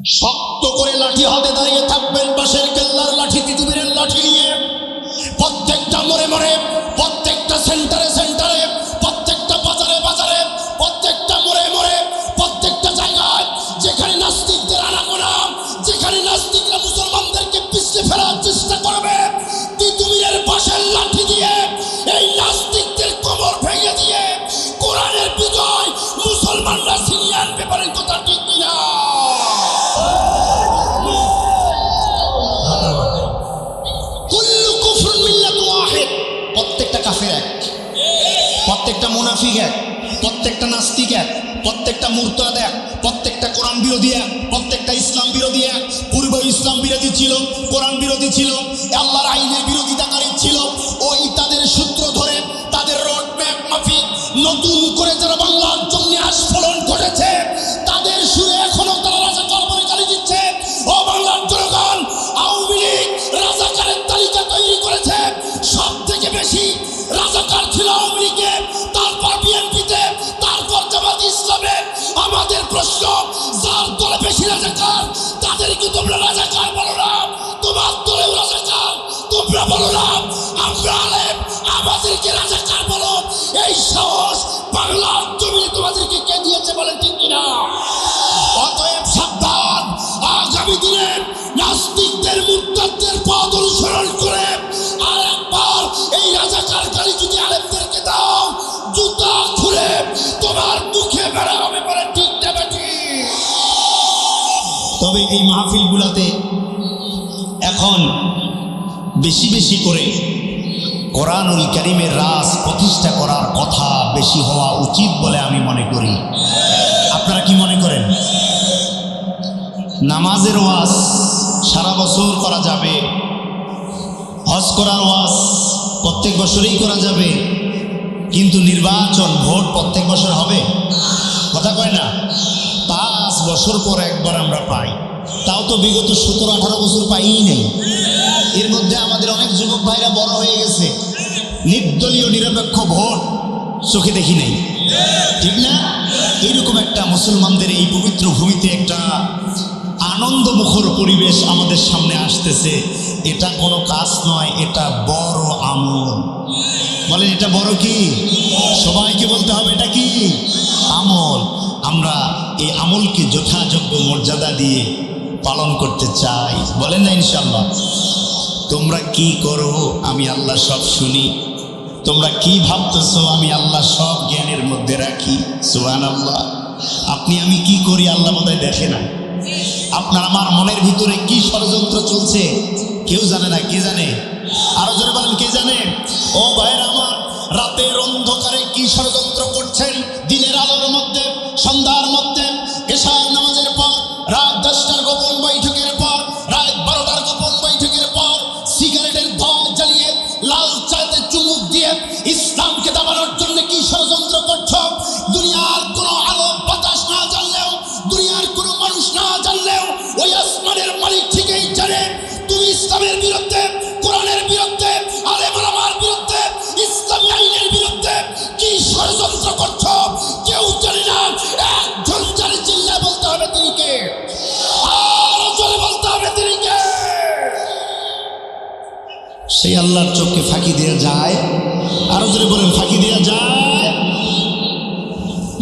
শক্ত করে লাঠি হাতে দাঁড়িয়ে থাকবেন, বাঁশের কেল্লার লাঠি, তিতুমিরের লাঠি নিয়ে প্রত্যেকটা মোড়ে মোড়ে, প্রত্যেকটা সেন্টারে সেন্টারে, প্রত্যেকটা বাজারে বাজারে, প্রত্যেকটা মোড়ে মোড়ে, প্রত্যেকটা জায়গায় যেখানে নাস্তিকদের আনাগোনা, যেখানে নাস্তিকরা মুসলমানদেরকে পিছলে ফেলার চেষ্টা করবে, তিতুমিরের বাঁশের লাঠি দিয়ে এই নাস্তিকদের কোমর ভেঙে দিয়ে কোরআনের বিজয় মুসলমানরা ছিনিয়ে আনতে পারেন। কথা ঠিক কিনা? প্রত্যেকটা কাফের এক, প্রত্যেকটা মুনাফিক এক, প্রত্যেকটা নাস্তিক এক, প্রত্যেকটা মুরতাদ এক, প্রত্যেকটা কোরআন বিরোধী এক, প্রত্যেকটা ইসলাম বিরোধী এক। পূর্ব ইসলাম বিরোধী ছিল, কোরআন বিরোধী ছিল, আল্লাহর আইনের বিরোধিতাকারী ছিল। ওই তাদের সূত্র ধরে, তাদের রোড ম্যাপ মাফিক নতুন করে যারা বাংলার জন্য আস্ফলন ঘটেছে, তাদের সুরে এখনো তারা রাজাকার বলে গালি দিচ্ছে। ও বাংলার জনগণ, আওয়ামী লীগ রাজাকারের তালিকা তৈরি করেছে। সব থেকে বেশি রাজাকার ছিল আওয়ামী লীগে, তারপর বিএনপিতে, তারপর জামাত ইসলামে। আমাদের প্রশ্ন, যার দলে বেশি রাজাকার তাদেরকে তোমরা রাজাকার বলো না? তোমার দলেও রাজাকার, তোমরা বলো না আমরা আলেম, আমাদেরকে রাজাকার বলো? এই সাহস বাংলার জমিনে তোমাদেরকে কে দিয়েছে বলেন ঠিক কিনা? অতএব সাবধান, আগামী দিনে নাস্তিকদের মুরতাদদের পথ অনুসরণ করে আরেকবার এই রাজাকার গালি যদি আলেমদেরকে দাও, জুতা খুলে তোমার মুখে বেড়া হবে বলে ঠিক না ঠিক? তবে এই মাহফিলগুলোতে এখন বেশি বেশি করে কোরআনুল কারীমের রাস প্রতিষ্ঠা করার কথা বেশি হওয়া উচিত বলে আমি মনে করি। আপনারা কি মনে করেন? নামাজের ওয়াজ সারা বছর করা যাবে, হজ করার ওয়াজ প্রত্যেক বছরেই করা যাবে, কিন্তু নির্বাচন ভোট প্রত্যেক বছর হবে? কথা কয় না? 5 বছর পর একবার আমরা পাই, তাও তো বিগত 17-18 বছর পাইই নেই। এর মধ্যে আমাদের অনেক যুবক ভাইরা বড় হয়ে গেছে, নির্দলীয় নিরপেক্ষ ভোট চোখে দেখি নাই, ঠিক না? এইরকম একটা মুসলমানদের এই পবিত্র ভূমিতে একটা আনন্দমুখর পরিবেশ আমাদের সামনে আসতেছে। এটা কোনো কাজ নয়, এটা বড় আমল। বলেন এটা বড় কি? সবাইকে বলতে হবে এটা কি? আমল। আমরা এই আমলকে যথাযোগ্য মর্যাদা দিয়ে পালন করতে চাই, বলেন না ইনশাআল্লাহ? তোমরা কি করো আমি আল্লাহ সব শুনি, তোমরা কি ভাবতেছো আমি আল্লাহ সব জ্ঞানের মধ্যে রাখি। সুবহানাল্লাহ। আপনি আমি কি করি আল্লাহ বোধহয় দেখে না। আপনার আমার মনের ভিতরে কি ষড়যন্ত্র চলছে কেউ জানে না। কে জানে? আরো জোরে বলেন, কে জানে? ও ভাইরা আমার, রাতের অন্ধকারে কি ষড়যন্ত্র করছেন, দিনের আলোর মধ্যে, সন্ধ্যার মধ্যে, এশার নামাজের পর, রাত 10টার গোপন বৈঠকের পর, রাত 12টার গোপন বৈঠকের পর, সিগারেটের ধোঁয়া জ্বালিয়ে, লাল চাতে চুমুক দিয়ে ইসলামকে দাবানোর জন্য কি ষড়যন্ত্র করছ? দুনিয়ার কোনো আলো বাতাস না জানলেও, দুনিয়ার কোনো মানুষ না জানলেও ওই আসমানের মালিক ঠিকই জানে তুমি ইসলামের বিরুদ্ধে, কোরআনের বিরুদ্ধে, আলেম ওলামার বিরুদ্ধে, ইসলামী আইনের বিরুদ্ধে কি ষড়যন্ত্র করছ। কেউ জানে না, একজন জানে। চিল্লায় বলতে হবে তিনি কে, আর জোরে বলতে হবে তিনি কে। সেই আল্লাহর চোখকে ফাঁকি দেওয়া যায়? আরো জোরে বলেন, ফাঁকি দেওয়া যায়?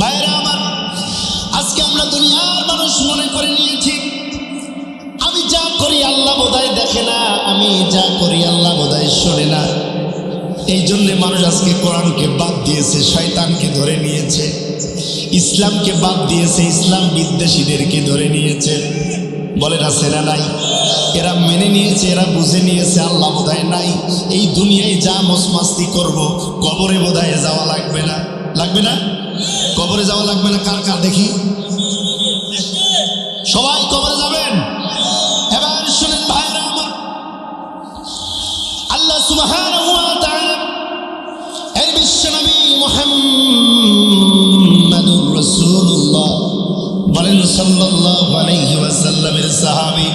ভাইরা আমার, আজকে আমরা দুনিয়ার মানুষ মনে করে নিয়েছি আমি যা করি আল্লাহ বোধহয় দেখে না, আমি যা করি আল্লাহ বোধহয় শোনে না। এই জন্যে মানুষ আজকে কোরআনকে বাদ দিয়েছে, শয়তানকে ধরে নিয়েছে, ইসলামকে বাদ দিয়েছে, ইসলাম বিদ্বেষীদেরকে ধরে নিয়েছে। বলে না সেরা নাই? এরা মেনে নিয়েছে, এরা বুঝে নিয়েছে আল্লাহ বোধহয় নাই। এই দুনিয়ায় যা মস্তি করব, কবরে বোধহয় যাওয়া লাগবে না। লাগবে না? কবরে যাওয়া লাগবে না। কার কার দেখি? সবাই কবরে যাবেন। এবার শুনেন ভাইরা আমার, আল্লাহ সুবহানাহু ওয়া তাআলা এর বিশ্বনবী মুহাম্মাদুর রাসূলুল্লাহ বলেন সাল্লাল্লাহু আলাইহি ওয়াসাল্লামের সাহাবী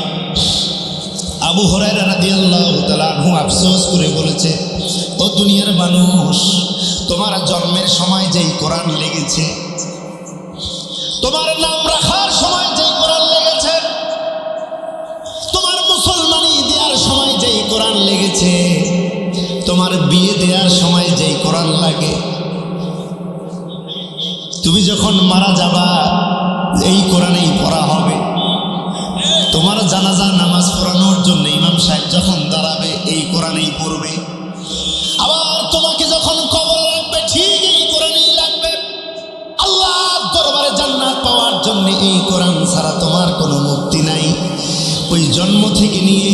আবু হুরায়রা রাদিয়াল্লাহু তাআলা আনহু আফসোস করে বলেছে, ও দুনিয়ার মানুষ, তোমার জন্মের সময় যেই কোরআন লেগেছে, তোমার নাম রাখার সময় যেই কোরআন লেগেছে, লেগেছে, তোমার বিয়ে দেওয়ার সময় যেই কোরআন লাগে, তুমি যখন মারা যাবা এই কোরআনেই পড়া হবে। তোমার জানাজা নামাজ পড়ানোর জন্য ইমাম সাহেব যখন দাঁড়াবে এই কোরআনেই পড়বে। আবার তোমাকে যখন কবরে রাখবে ঠিক এই কোরআনেই লাগবে। আল্লাহর দরবারে জান্নাত পাওয়ার জন্য এই কোরআন ছাড়া তোমার কোনো মুক্তি নাই। ওই জন্ম থেকে নিয়ে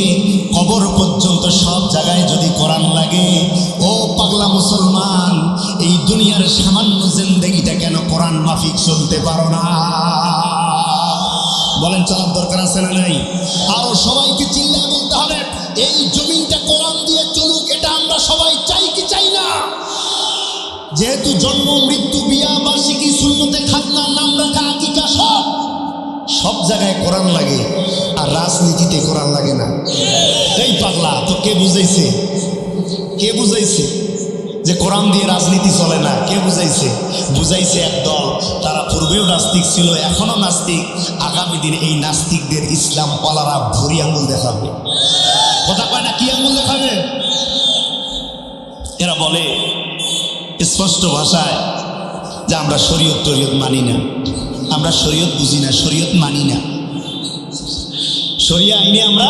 কবর পর্যন্ত সব জায়গায় যদি কোরআন লাগে, ও পাগলা মুসলমান, এই দুনিয়ার সামান্য জিন্দেগিটা কেন কোরআন মাফিক চলতে পারো না? বলেন চলার দরকার আছে না নাই? আরো সবাইকে চিল্লায় বলতে হবে, এই জমিনটা কোরআন দিয়ে চলুক, এটা আমরা সবাই চাই কি চাই না? যেহেতু জন্ম, মৃত্যু, বিয়া, বার্ষিকী, সুন্নতে খাতনা, নাম রাখা, আকিকা সব জায়গায় কোরআন লাগে, আর রাজনীতিতে কোরআন লাগে না। এই পাগলা, তো কে বুঝাইছে? কে বুঝাইছে যে কোরআন দিয়ে রাজনীতি চলে না? কে বুঝাইছে? বুঝাইছে একদল, তারা পূর্বেও নাস্তিক ছিল, এখনো নাস্তিক। আগামী দিনে এই নাস্তিকদের ইসলাম পালারা ভরি আঙুল দেখাবে। কথা কয় না? কি আঙুল দেখাবে? এরা বলে স্পষ্ট ভাষায় যে আমরা শরীয়ত টরিয়ত মানি না, আমরা শরীয়ত বুঝি না, শরীয়ত মানি না, শরিয়া আইনে আমরা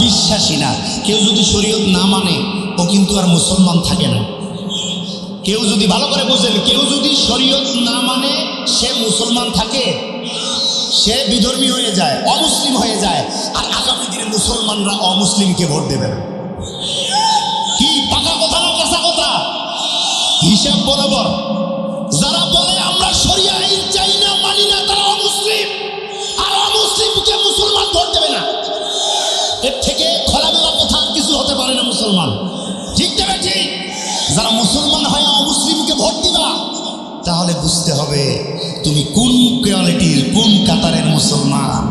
বিশ্বাসী না। কেউ যদি শরীয়ত না মানে ও কিন্তু আর মুসলমান থাকে না। কেউ যদি, ভালো করে বুঝেন, কেউ যদি শরীয়ত না মানে সে মুসলমান থাকে, সে বিধর্মী হয়ে যায়, অমুসলিম হয়ে যায়। আর আগামী দিনে মুসলমানরা অমুসলিমকে ভোট দেবে না। কি পাকা কথা না কাঁচা কথা? হিসাব বরাবর যারা বলে আমরা শরিয়া আইন চাই না, মানি না, তারা অমুসলিম। আর অমুসলিমকে মুসলমান ভোট দেবে না। এর থেকে খোলামেলা কথা কিছু হতে পারে না মুসলমান। ঠিক দেবে ঠিক? যারা মুসলমান হয় অমুসলিমকে ভোট দিবা, তাহলে বুঝতে হবে তুমি কোন কোয়ালিটির, কোন কাতারের মুসলমান,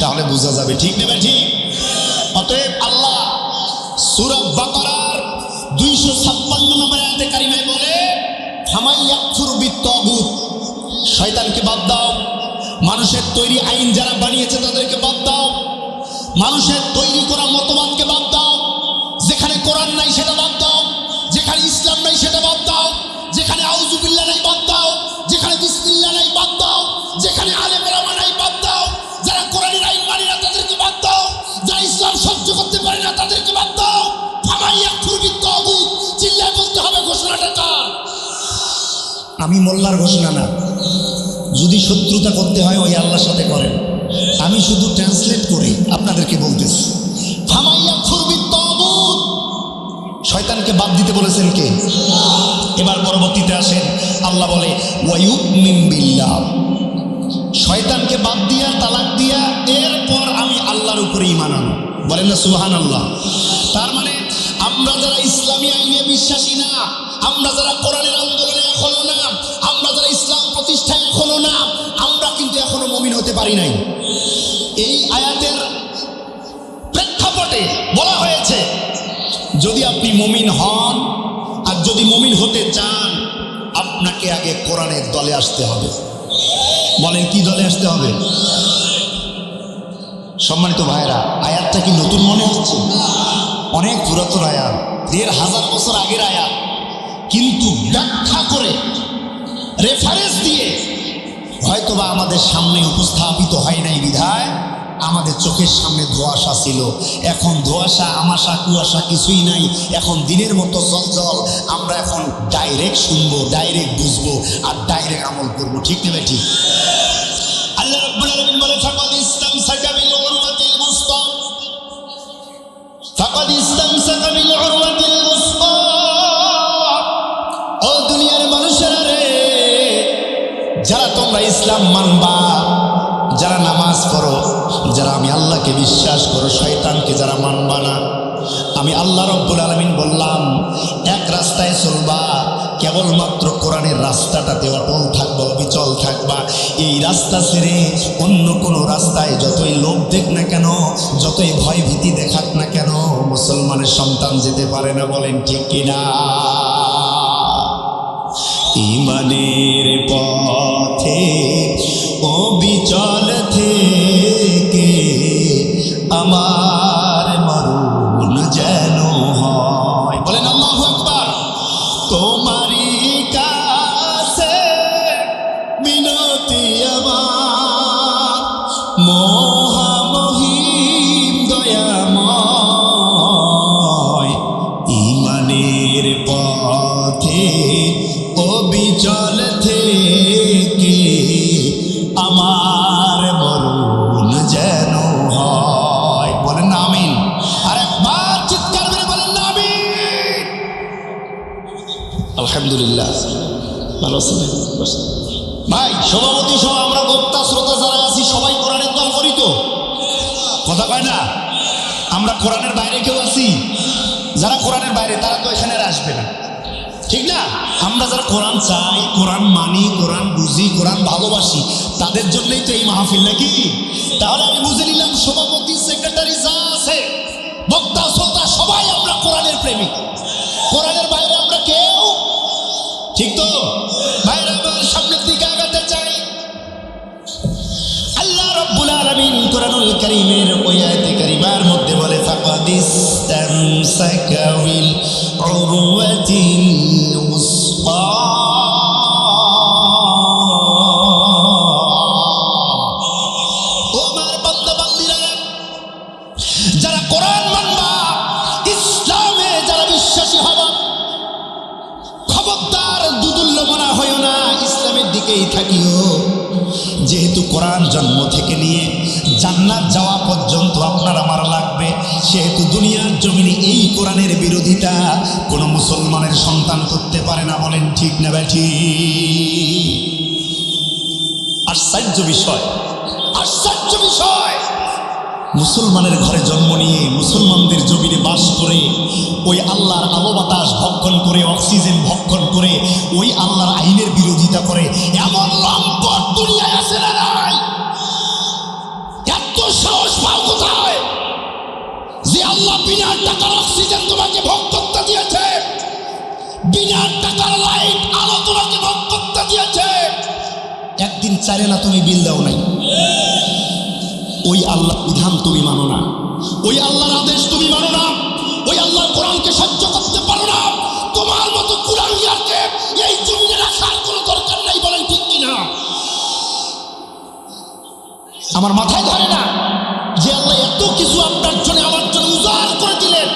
তাহলে বোঝা যাবে। ঠিক দেবে ঠিক? অতএব আল্লাহ সূরা বাকারার 256 নম্বর আয়াতে কারিমায় বলে, ফামান ইয়াকফুর বিত্তাগুত, শয়তানকে বাদ দাও। মানুষের তৈরি আইন যারা বানিয়েছে তাদেরকে বাদ দাও। মানুষের তৈরি করা মতবাদকে বাদ দাও। যেখানে কোরআন নাই সেটা বাদ দাও, যেখানে ইসলাম নাই সেটা বাদ দাও, যেখানে আউযুবিল্লাহ নাই বাদ দাও, যেখানে বিসমিল্লাহ নাই বাদ দাও, যেখানে আলেম ওলামা নাই বাদ দাও। যারা কোরআনের আইন মানে না তাদেরকে বাদ দাও, যারা ইসলাম সহ্য করতে পারে না তাদেরকে বাদ দাও। ফামান ইয়াকফুর বিত্তাগুত, চিল্লায় বলতে হবে ঘোষণাটা কার? আমি মোল্লার ঘোষণা না। যদি শত্রুতা করতে হয় ওই আল্লাহর সাথে করেন, আমি শুধু ট্রান্সলেট করে আপনাদেরকে বলতেছি। ফামান ইয়াকফুর বিত্তাগুত, শয়তানকে বাদ দিতে বলেছেন কে? এবার পরবর্তীতে আসেন, আল্লাহ বলে ওয়ায়ুমিন বিল্লাহ, শয়তানকে বাদ দিয়া, তালাক দিয়া, এরপর আমি আল্লাহর উপরে ঈমান আনো। বলেন না সুবহানাল্লাহ। তার মানে আমরা যারা ইসলামী আইনে বিশ্বাসী না, আমরা যারা কোরআনের আন্দোলনে এখনো না, আমরা যারা ইসলাম প্রতিষ্ঠায় এখনো না, আমরা কিন্তু এখনো মুমিন হতে পারি নাই। এই আয়াতের প্রেক্ষাপটে বলা হয়েছে, যদি আপনি মুমিন হন আর যদি মুমিন হতে চান, আপনাকে আগে কোরআনের দলে আসতে হবে। বলেন কি দলে আসতে হবে? সম্মানিত ভাইরা, আয়াতটা কি নতুন মনে হচ্ছে? অনেক পুরাতন আয়াত, ১৫০০ বছর আগের আয়াত, কিন্তু ব্যাখ্যা করে, রেফারেন্স দিয়ে হয়তোবা আমাদের সামনে উপস্থাপিত হয় নাই বিধায় আমাদের চোখের সামনে ধোঁয়াশা ছিল। এখন ধোঁয়াশা, আমাশা, কুয়াশা কিছুই নাই। এখন দিনের মতো চলচল। আমরা এখন ডাইরেক্ট শুনবো, ডাইরেক্ট বুঝবো, আর ডাইরেক্ট আমল করবো। ঠিক নেবে ঠিক? আল্লাহ রাব্বুল আলামিন বলে, ফাকাদ ইসতামসাকা বিল উরওয়াতিল মুসকা, ফাকাদ ইসতামসাকা বিল উরওয়াতিল মুসকা। ও দুনিয়ার মানুষেরা রে, যারা তোমরা ইসলাম মানবা, যারা নামাজ পড়ো, যারা আমি আল্লাহকে বিশ্বাস করো, শয়তানকে যারা মানবা না, আমি আল্লাহ রাব্বুল আলামিন বললাম এক রাস্তায় চলবা, কেবলমাত্র কোরআনের রাস্তাটাতে অটল থাকবা, অবিচল থাকবা। এই রাস্তা ছেড়ে অন্য কোনো রাস্তায় যতই লোভ দেখ না কেন, যতই ভয় ভীতি দেখাক না কেন, মুসলমানের সন্তান যেতে পারে না। বলেন ঠিক কিনা? ঈমানের পথে অবিচল থেকে আমার মরণ যেন দয়াময় ইমানের পথে অবিচল থেকে আমার মরণ যেন হয়। বলেন না আমিন। আর একবার চিৎকার করে বলেন না আমিন। আলহামদুলিল্লাহ। ভালো আছেন ভাই? সভাপতি সহ আমরা বক্তা শ্রোতা যারা আছি সবাই কোরআনের দল করি তো? কথা কয় না? আমরা কোরআনের বাইরে কেউ আছি? যারা কোরআনের বাইরে তারা তো এখানে আর আসবে না, ঠিক না? আমরা যারা কোরআন চাই, কোরআন মানি, কোরআন বুঝি, কোরআন ভালোবাসি, তাদের জন্যই তো এই মাহফিল, নাকি? তাহলে আমি বুঝে নিলাম সভাপতি সেক্রেটারি যা আছে বক্তা শ্রোতা সবাই আমরা কোরআনের প্রেমিক। কোরআনের বাইরে আমরা কেউ, ঠিক তো? বাইরে আমার সামনের দিকে আগাতে চাই। আল্লাহ রাব্বুল আলামিন কোরআনুল কারীমের ওই আয়াতে কারিমার মধ্যে বলে ফাকাদিস্তামসাকা বিল উরওয়াতিল উসকা। ও আমার বান্দা বান্দীরা, যারা কোরআন মানবা, ইসলামে যারা বিশ্বাসী হবা, খবরদার দুদুল্য মনা হইও না, ইসলামের দিকেই থাকিও। যেহেতু কোরআন জন্ম থেকে নিয়ে জান্নাত যাওয়া পর্যন্ত আপনার আমার লাগবে, সেহেতু দুনিয়ার জমিনে এই কোরআনের বিরোধিতা কোনো মুসলমানের সন্তান করতে পারে না। বলেন ঠিক না ব্যাঠি? আশ্চর্য বিষয়, আশ্চর্য বিষয়, মুসলমানের ঘরে জন্ম নিয়ে মুসলমানদের জমিনে বাস করে ওই আল্লাহর আলো বাতাস ভক্ষণ করে, অক্সিজেন ভক্ষণ করে, ওই আল্লাহর আইনের বিরোধিতা করে এমন লম্পট দুনিয়ায় আছে না নাই? এত সাহস পাও কোথায় যে আল্লাহ বিনা টাকার অক্সিজেন তোমাকে ভোগ করতে দিয়েছে, বিনা টাকার লাইট আলো তোমাকে ভোগ করতে দিয়েছে, একদিন চারে না তুমি বিল দাও নাই। ওই আল্লাহ বিধান তুমি মানো না, ওই আল্লাহর আদেশ তুমি মানো না, ওই আল্লাহর কোরআনকে সহ্য করতে পারো না। তোমার মতো কুরআনিয়াকে এই জমিনে রাখার কোনো দরকার নাই। বলেন ঠিক কিনা? আমার মাথায় ধরে না যে আল্লাহ এত কিছু আপনার জন্য আমার জন্য উজাড় করে দিলেন,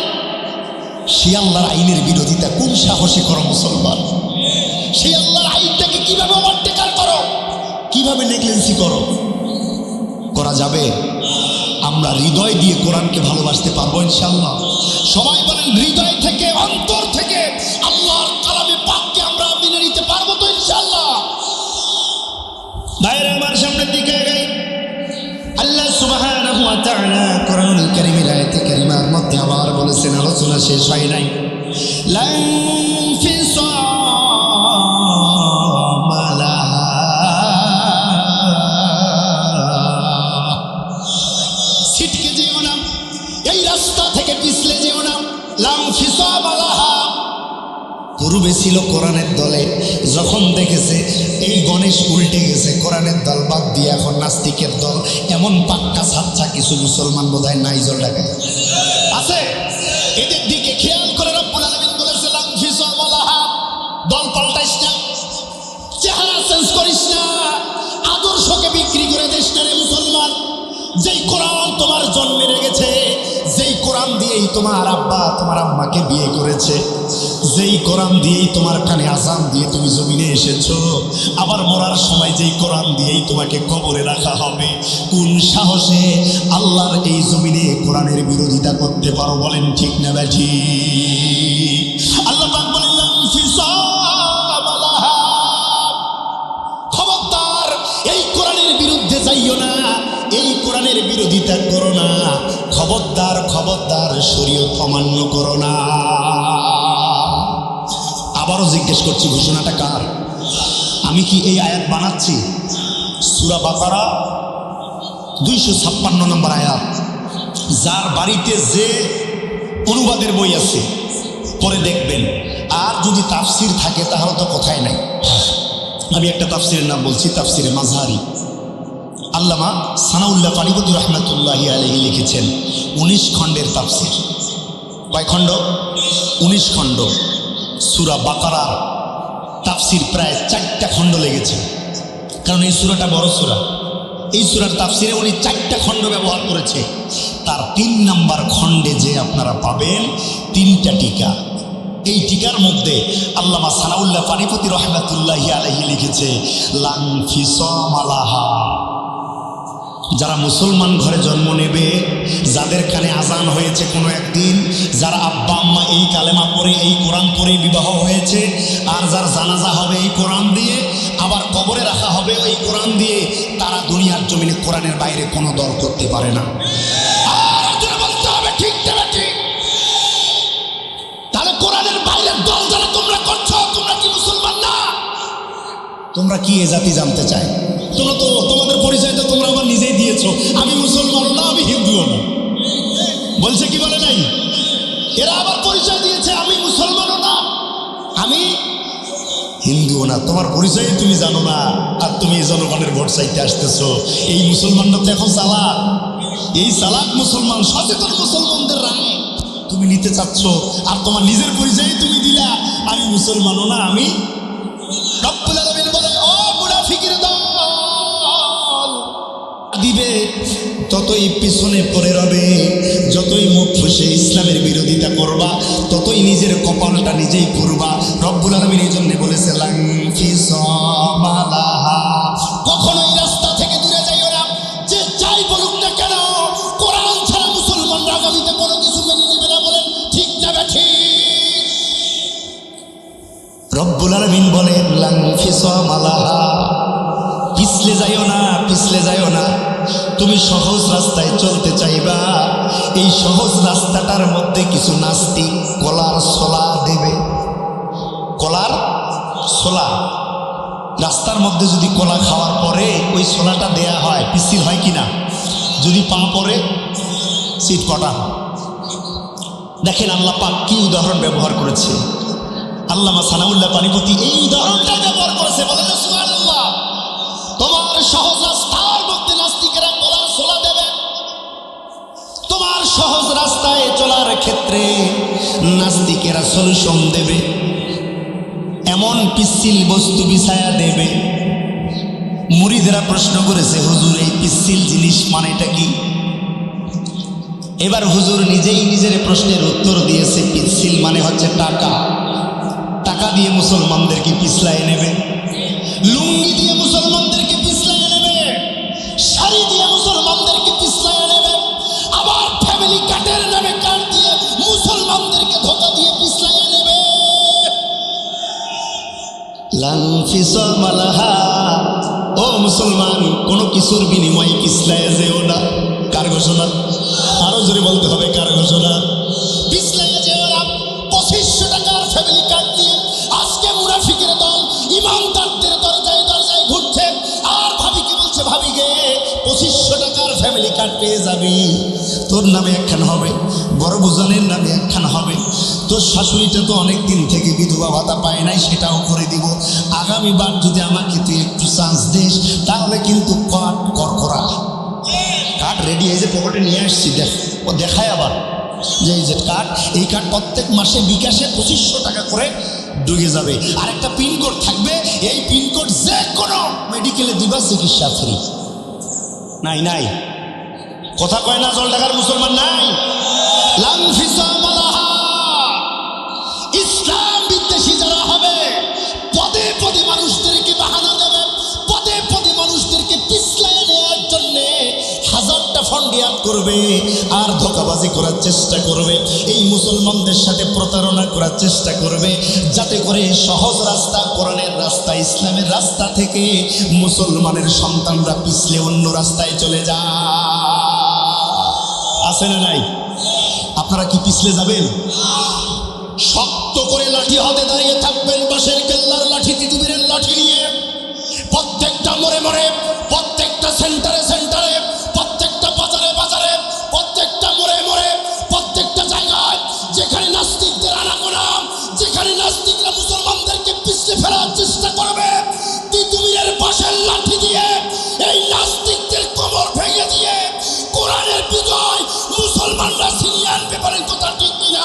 সেই আল্লাহর আইনের বিরোধিতা কোন সাহসে করো মুসলমান? সেই আল্লাহর আইনটাকে কিভাবে ওভারটেকার করো, কিভাবে নেগলেন্সি করো? করা যাবে? আমরা হৃদয় দিয়ে কোরআনকে ভালোবাসতে পারবো ইনশাআল্লাহ? সবাই বলেন হৃদয় থেকে, অন্তর থেকে আল্লাহর কালামে পাককে আমরা মেনে নিতে পারবো তো ইনশাআল্লাহ? ভাইরা আমার সামনের দিকে আগাই। আল্লাহ সুবহানাহু ওয়া তাআলা কোরআনুল কারীমের আয়াতে কারিমার মধ্যে আবার বলেছেন, আলোচনা শেষ হয় নাই, লান ফিসামা লাহা, ছিটকে যেও না, এই রাস্তা থেকে পিছলে যেও না। লাম ফিসামা লাহা, পূর্বে ছিল কোরআনের দলে, যখন দেখেছে এই গণেশ উল্টে গেছে, কোরআনের দল বাদ দিয়ে এখন নাস্তিকের দল, এমন পাক্কা সাচ্চা কিছু মুসলমান বোধহয় নাই জল ঢাকায় আছে। এদের দিকে খেয়াল করে রব্বুল আলামিন বলেছে লাম ফিসামা লাহা, দল পাল্টাইস না, চেহারা চেঞ্জ করিস না, আদর্শকে বিক্রি করে দিস না রে মুসলমান। যেই কোরআন তোমার জন্মে রেখেছে, যেই কোরআন দিয়েই তোমার আব্বা তোমার আম্মাকে বিয়ে করেছে, যেই কোরআন দিয়েই তোমার কানে আযান দিয়ে তুমি জমিনে এসেছো, আবার মরার সময় যেই কোরআন দিয়েই তোমাকে কবরে রাখা হবে, কোন সাহসে আল্লাহর এই জমিনে কোরআনের বিরোধিতা করতে পারো? বলেন ঠিক না ব্যাঠি? আল্লাহ পাক বলেন লাম ফিসামা লাহা, খবরদার এই কোরআনের বিরুদ্ধে যাইও না, এই কোরআনের বিরোধিতা করো না, খবরদার খবরদার শরীয়ত অমান্য করো না। আবারও জিজ্ঞেস করছি, ঘোষণাটা কার? আমি কি এই আয়াত বানাচ্ছি? সূরা বাকারা 256 নম্বর আয়াত। যার বাড়িতে যে অনুবাদের বই আছে পরে দেখবেন, আর যদি তাফসির থাকে তাহলে তো কথাই নাই। আমি একটা তাফসিরের নাম বলছি, তাফসিরে মাযহারি। আল্লামা সানাউল্লাহ পানিপতি রহমাতুল্লাহি আলাইহি লিখেছেন 19 খণ্ডের তাফসির। কয় খণ্ড? 19 খণ্ড। সূরা বাকারার তাফসির প্রায় 4টা খণ্ড লেগেছে, কারণ এই সূরাটা বড় সূরা। এই সূরার তাফসিরে উনি 4টা খণ্ড ব্যবহার করেছে। তার 3 নাম্বার খণ্ডে যে আপনারা পাবেন 3টা টিকা। এই টিকার মধ্যে আল্লামা সানাউল্লাহ পানিপতি রহমাতুল্লাহি আলাইহি লিখেছে লান ফিসামালাহা, যারা মুসলমান ঘরে জন্ম নেবে, যাদের কানে আজান হয়েছে কোনো একদিন, যার আব্বা আম্মা এই কালেমা পড়ে এই কোরআন পড়ে বিবাহ হয়েছে, আর যার জানাজা হবে এই কোরআন দিয়ে, আবার কবরে রাখা হবে ওই কোরআন দিয়ে, তারা দুনিয়ার জমিনে কোরআনের বাইরে কোনো দল করতে পারে না। আর আপনারা বলতে হবে ঠিক না ঠিক? তাহলে কোরআনের বাইরের দল যারা তোমরা করছো, তোমরা কি মুসলমান না? তোমরা কি এ জাতি জানতে চাই? তোমরা তো তোমাদের পরিচয় তো তোমরা আবার নিজেই দিয়েছো, আমি মুসলমানও না, আমি হিন্দুও না। বলছে কি বলে নাই? এরা আবার পরিচয় দিয়েছে আমি মুসলমানও না, আমি হিন্দুও না। তোমার পরিচয় তুমি জানো না, আর তুমি এই জনগণের ভোট চাইতে আসতেছো। এই মুসলমানরা তো এখন চালাক, এই চালাক মুসলমান, সচেতন মুসলমানদের রায় তুমি নিতে চাচ্ছ, আর তোমার নিজের পরিচয় তুমি দিলা আমি মুসলমানও না, আমি। রব্বুল আলামিন বলে ও মুনাফিকের দল, দিবে ততই পিছনে পড়ে রবে, যতই মুখ ফুসে ইসলামের বিরোধিতা করবা ততই নিজের কপালটা নিজেই করবা। রব্বুল আলামিন এই জন্য বলেছে লান ফিসামালাহা, কখনোই রাস্তা থেকে দূরে যাইও না। যে যাই বলুক না কেন, কোরআন ছাড়া মুসলমানরা আগামীতে কোনো কিছু মেনে নেবে না। বলেন ঠিক না ঠিক? রব্বুল আলামিন বলেন লান ফিসামালাহা, পিছলে যাইও না, পিছলে যাইও না। তুমি সহজ রাস্তায় চলতে চাইবা, এই সহজ রাস্তাটার মধ্যে কিছু নাস্তিক কলার ছোলা দেবে। কলার ছোলা, রাস্তার মধ্যে যদি কলা খাওয়ার পরে ওই ছোলাটা দেয়া হয়, পিছিল হয় কিনা? যদি পা পরে সিট কটা। দেখেন আল্লাহ পাক কি উদাহরণ ব্যবহার করেছে। আল্লামা সানাউল্লাহ পানিপতি এই উদাহরণটা ব্যবহার করেছে। বলেন সুবহানাল্লাহ। তোমার সহজ রাস্তার মধ্যে নাস্তিকেরা কলার ছোলা দেবে, তোমার সহজ রাস্তায় চলার ক্ষেত্রে নাস্তিকেরা সলিউশন দেবে, এমন পিচ্ছিল বস্তু বিছায়া দেবে। মুরিদেরা প্রশ্ন করেছে হুজুর এই পিচ্ছিল জিনিস মানেটা কি? এবার হুজুর নিজেই নিজের প্রশ্নের উত্তর দিয়েছে, পিচ্ছিল মানে হচ্ছে টাকা। টাকা দিয়ে মুসলমানদেরকে পিছলায় নেবে, লুঙ্গি দিয়ে মুসলমানদেরকে পিছলায় নেবে, শাড়ি দিয়ে মুসলমানদেরকে পিছলায় নেবে, আবার ফ্যামিলি কার্ডের নামে কার্ড দিয়ে মুসলমানদেরকে ধোকা দিয়ে পিছলায় নেবে। লান ফিসামালাহা, ও মুসলমান কোনো কিছুর বিনিময়ে পিছলায় যেও না। কার ঘোষণা? আরো জোরে বলতে হবে, কার ঘোষণা? পিছলায় যেও না। 2500 টাকার ফ্যামিলি কার্ড দিয়ে আজকে মুনাফিকের দল ইমানদারদের দরজায় দরজায় ঘুরছে, আর ভাবিকে বলছে ভাবি গে 2500 টাকার ফ্যামিলি কার্ড পেয়ে যাবি, তোর নামে একখান হবে, বড় বুঝানের নামে একখান হবে, তোর শাশুড়িটা তো অনেক দিন থেকে বিধবা ভাতা পায় নাই, সেটাও করে দিব। আগামীবার যদি আমাকে তুই একটু চান্স দিস তাহলে কিন্তু কার্ড করকরা। কার্ড রেডি হয়ে যে পকেটে নিয়ে আসছি, দেখ ও দেখায় আবার যে এই যে কার্ড, এই কার্ড প্রত্যেক মাসে বিকাশে 2500 টাকা করে ঢুকে যাবে, আর একটা পিনকোড থাকবে, এই পিনকোড যে কোনো মেডিকেলে দিবা, চিকিৎসা ফ্রি। নাই নাই, কথা কয় না জল ঢাকার মুসলমান নাই। লান ফিসামালাহা, ইসলাম বিদ্বেষী যারা হবে পদে পদে মানুষদেরকে বাহানা দেবে, পদে পদে মানুষদেরকে পিছলায় নেওয়ার জন্যে হাজারটা ফন্ডিয়াত করবে আর ধোঁকাবাজি করার চেষ্টা করবে, এই মুসলমানদের সাথে প্রতারণা করার চেষ্টা করবে, যাতে করে সহজ রাস্তা, কোরআনের রাস্তা, ইসলামের রাস্তা থেকে মুসলমানের সন্তানরা পিছলে অন্য রাস্তায় চলে যায়। আছে না নাই? আপনারা কি পিছলে যাবেন? শক্ত করে লাঠি হাতে দাঁড়িয়ে থাকবেন, বাঁশের কেল্লার লাঠি, তিতুমিরের লাঠি নিয়ে প্রত্যেকটা মোড়ে মোড়ে, প্রত্যেকটা সেন্টারে সেন্টারে, প্রত্যেকটা বাজারে বাজারে, প্রত্যেকটা মোড়ে মোড়ে, প্রত্যেকটা জায়গায় যেখানে নাস্তিকদের আনাগোনা, যেখানে নাস্তিকরা মুসলমানদেরকে পিছলে ফেলার চেষ্টা করবে, তিতুমিরের বাঁশের লাঠি দিয়ে এই নাস্তিকদের কোমর ভেঙে দিয়ে কোরআনের বিজয় মুসলমানরা ছিনিয়ে আনতে পারেন। কথা ঠিক কিনা?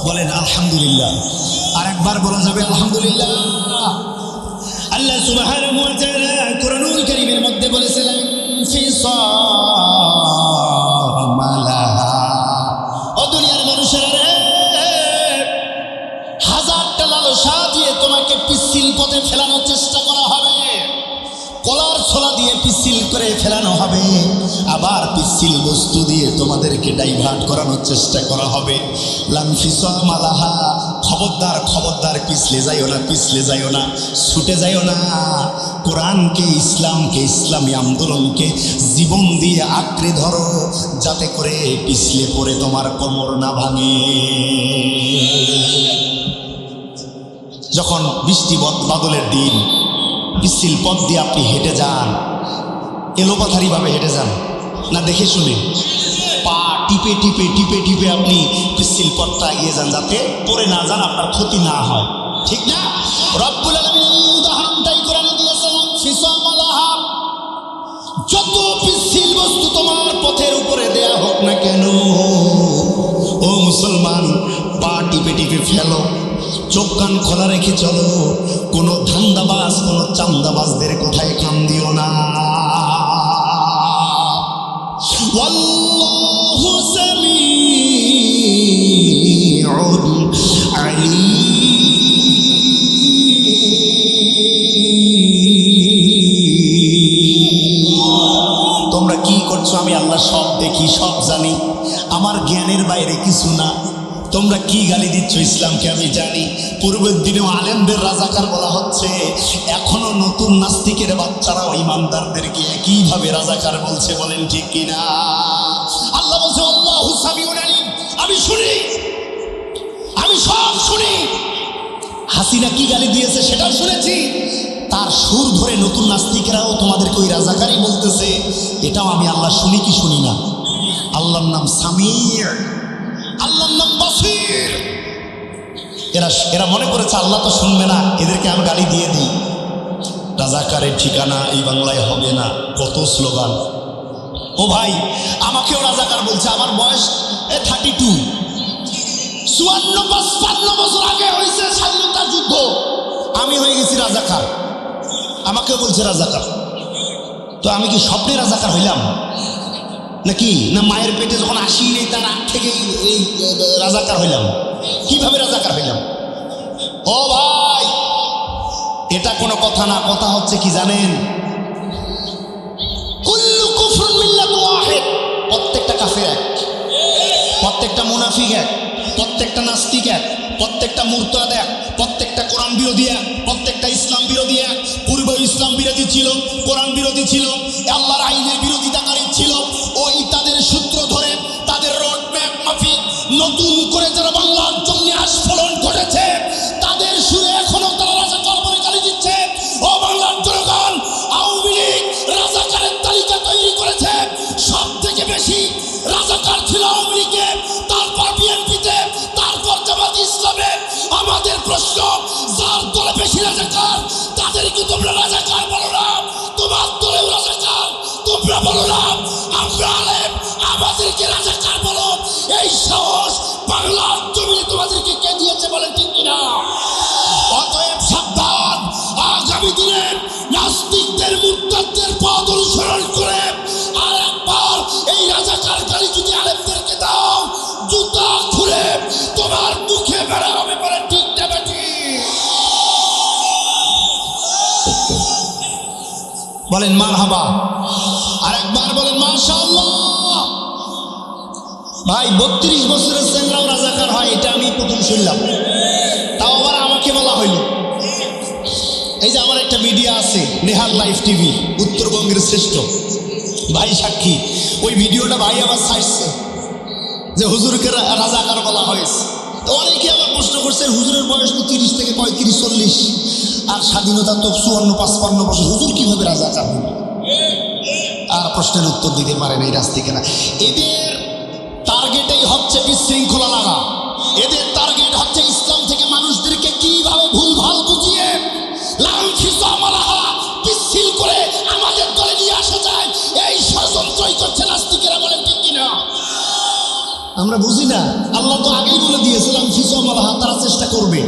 বলেন আলহামদুলিল্লাহ। আর একবার বলা যাবে আলহামদুলিল্লাহ। আল্লাহ সুবহানাহু ওয়া তাআলা কোরআনুল কারীমের মধ্যে কলার ছোলা দিয়ে পিচ্ছিল করে ফেলানো হবে, আবার পিচ্ছিল বস্তু দিয়ে তোমাদেরকে ডাইভার্ট করানোর চেষ্টা করা হবে। লানফিসা মালাহা, খবরদার খবরদার পিছলে যাইও না, পিছলে যাইও না, ছুটে যাইও না। কোরআনকে, ইসলামকে, ইসলামী আন্দোলনকে জীবন দিয়ে আঁকড়ে ধরো, যাতে করে পিছলে পড়ে তোমার কোমর না ভাঙে। যখন বৃষ্টি বাদলের দিন পিচ্ছিল পথ দিয়ে আপনি হেঁটে যান, এলোপাথারিভাবে হেঁটে যান না, দেখে শুনে পা টিপে টিপে টিপে টিপে আপনি পিচ্ছিল পথটা এগিয়ে যান, যাতে পড়ে না যান, আপনার ক্ষতি না হয়, ঠিক না? রব্বুল আলামিন এই উদাহরণটাই কোরআনে দিয়েছেন, ফিসা মালাহা, যত পিচ্ছিল বস্তু তোমার পথের উপরে দেয়া হোক না কেন, ও মুসলমান, পা টিপে টিপে ফেলো, চোখ কান খোলা রেখে চলো। কোনো ধান্দাবাজ, কোনো চান্দাবাজদের কোথায় কান দিও না। ওয়াল্লাহু সামিউন আলীম। তোমরা কি করছো? আমি আল্লাহ সব দেখি, সব জানি, আমার জ্ঞানের বাইরে কিছু না। তোমরা কি গালি দিচ্ছ ইসলামকে আমি জানি। পূর্বের দিনেও আলেমদের রাজাকার বলা হচ্ছে, এখনো নতুন নাস্তিকের বাচ্চারাও ইমানদারদেরকে একইভাবে রাজাকার বলছে, বলেন ঠিক কিনা? আল্লাহ বলছে আল্লাহু সামিউন আলীম, আমি শুনি, আমি সব শুনি। হাসিনা কি গালি দিয়েছে সেটাও শুনেছি, তার সুর ধরে নতুন নাস্তিকেরাও তোমাদেরকে ওই রাজাকারই বলতেছে, এটাও আমি আল্লাহ শুনি কি শুনি না? আল্লাহর নাম সামির, আল্লাহর নাম বাসির। এরা মনে করেছে আল্লাহ তো শুনবে না, এদেরকে আমি গালি দিয়ে দিই। রাজাকারের ঠিকানা এই বাংলায় হবে না। কত স্লোগান। ও ভাই, আমাকেও রাজাকার বলছে, আমার বয়স 32, 54-55 বছর আগে হয়েছে স্বাধীনতা যুদ্ধ, আমি হয়ে গেছি রাজাকার, আমাকেও বলছে রাজাকার। তো আমি কি স্বপ্নে রাজাকার হইলাম নাকি? না মায়ের পেটে যখন আসি নেই তার আগ থেকে এই রাজাকার হইলাম? কিভাবে রাজাকার হইলাম? ও ভাই, এটা কোনো কথা না। কথা হচ্ছে কি জানেন? কুল্লু কুফরুন মিল্লাতুন ওয়াহিদ, প্রত্যেকটা কাফের এক, প্রত্যেকটা মুনাফিক এক, প্রত্যেকটা নাস্তিক এক, প্রত্যেকটা মুরতাদ এক, প্রত্যেকটা কোরআন বিরোধী এক, প্রত্যেকটা ইসলাম বিরোধী এক। পূর্বে ইসলাম বিরোধী ছিল, কোরআন বিরোধী ছিল, আল্লাহর আইনের বিরোধিতাকারী ছিল। ওই তাদের সূত্র ধরে, তাদের রোড ম্যাপ মাফিক নতুন করে যারা বাংলার জন্য আস্ফলন ঘটেছে, তাদের সুরে এখনো তারা রাজাকার বলে গালি দিচ্ছে। ও বাংলার জনগণ, আওয়ামী লীগ রাজাকারের তালিকা তৈরি করেছে। সব থেকে বেশি রাজাকার ছিল আওয়ামী লীগে, তারপর বিএনপিতে, তারপর জামাত ইসলামে। আমাদের প্রশ্ন, যার দলে বেশি রাজাকার তাদেরকে তোমরা রাজাকার বলো না? তোমার দলেও রাজাকার, তোমরা বলো না আমরা আলেম, আমাদেরকে রাজাকার বলো? এই সাহস বাংলার জমিনে তোমাদেরকে কে দিয়েছে, বলেন ঠিক কিনা? অতএব সাবধান, আগামী দিনে নাস্তিকদের, মুরতাদদের পথ অনুসরণ করে আর একবার এই রাজাকার গালি যদি আলেমদেরকে দাও, জুতা খুলে তোমার মুখে বেড়া হবে, বলেন ঠিক না বেটি? বলেন মারহাবা, আর একবার বলেন মাশাআল্লাহ। ভাই, 32 বছরের ছেলেরাও রাজাকার হয়, এটা আমি প্রথম শুনলাম। তাও আবার আমাকে বলা হইল। এই যে আমার একটা মিডিয়া আছে, নেহাল লাইভ টিভি, উত্তরবঙ্গের শ্রেষ্ঠ ভাই সাক্ষী। ওই ভিডিওটা ভাই আবার ছাড়ছে যে হুজুরকে রাজাকার বলা হয়েছে। তো অনেকে আবার প্রশ্ন করছেন, হুজুরের বয়স তো 30 থেকে 35, 40, আর স্বাধীনতা তো 54-55 বছর, হুজুর কিভাবে রাজাকার হল? আর প্রশ্নের উত্তর দিতে পারেন এই নাস্তিকেরা। এদের টার্গেটেই হচ্ছে বিশৃঙ্খলা লাগা। এদের টার্গেট হচ্ছে ইসলাম থেকে মানুষদেরকে কিভাবে ভুলভাল বুঝিয়ে লামফিসা মালাহা পিচ্ছিল করে আমাদের দলে নিয়ে আসা যায়, এই ষড়যন্ত্রই করছে নাস্তিকেরা, বলেন ঠিক কিনা? আমরা বুঝি না? আল্লাহ তো আগেই বলে দিয়েছিলাম ফিসা মালাহা, তারা চেষ্টা করবে,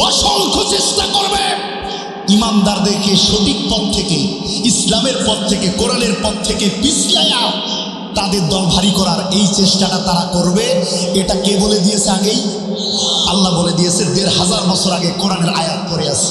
অসংখ্য চেষ্টা করবে ইমানদারদেরকে সঠিক পথ থেকে, ইসলামের পথ থেকে, কোরআনের পথ থেকে পিছলায়া তাদের দল ভারী করার এই চেষ্টাটা তারা করবে। এটা কে বলে দিয়েছে আগেই? আল্লাহ বলে দিয়েছে 1500 বছর আগে, কোরআনের আয়াত করে আছে।